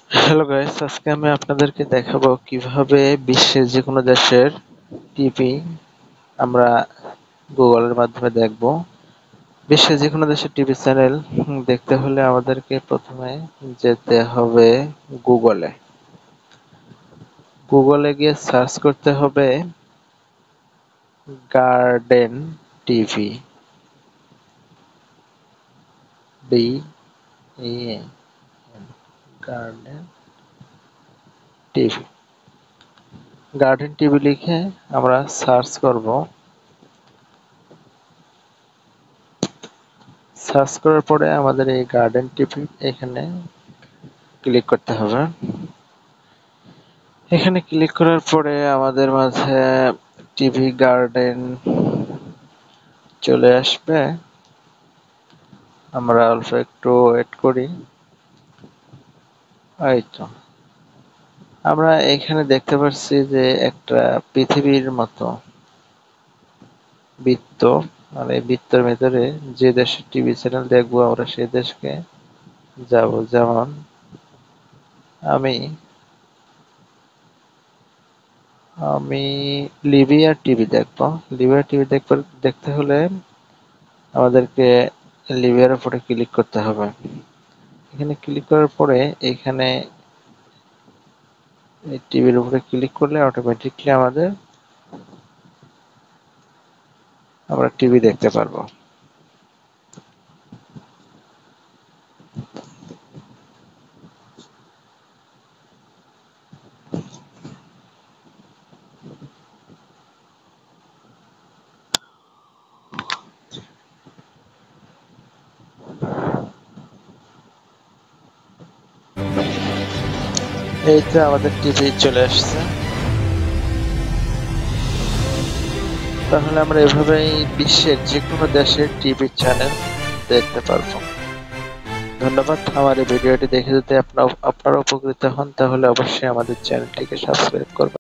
Hello guys, আজকে আমি আপনাদেরকে দেখাবো কিভাবে বিশ্বের যে কোনো দেশের টিভি আমরা গুগলের মাধ্যমে দেখব। বিশ্বের যে কোনো দেশের টিভি চ্যানেল দেখতে হলে আমাদেরকে প্রথমে যেতে হবে গুগলে। গুগলে গিয়ে সার্চ করতে হবে garden TV, garden TV. Garden TV লিখে আমরা সার্চ করব। সার্চ করার পরে আমাদের এই গার্ডেন টিভি এখানে ক্লিক করতে হবে। এখানে ক্লিক করার পরে আমাদের মাঝে টিভি গার্ডেন চলে আসবে। আমরা অল্প একটু ওয়েট করি। এই তো আমরা এখানে দেখতে পাচ্ছি যে একটা পৃথিবীর মতো বৃত্ত, মানে বৃত্তের ভেতরে যে দেশের টিভি চ্যানেল দেখবো আমরা সেই দেশকে যাব। যেমন আমি আমি লিবিয়ার টিভি দেখবো। লিবিয়ার টিভি দেখতে হলে আমাদেরকে লিবিয়ার উপরে ক্লিক করতে হবে। এখানে ক্লিক করার পরে এখানে টিভির উপরে ক্লিক করলে অটোমেটিকলি আমরা টিভি দেখতে পারবো। এই তো আমাদের টিভি চলে আসছে। তাহলে আমরা এভাবেই বিশ্বের যে কোনো দেশের টিভি চ্যানেল দেখতে পারবো। ধন্যবাদ। আমার এই ভিডিওটি দেখে যদি আপনারা উপকৃত হন তাহলে অবশ্যই আমাদের চ্যানেলটিকে সাবস্ক্রাইব করবেন।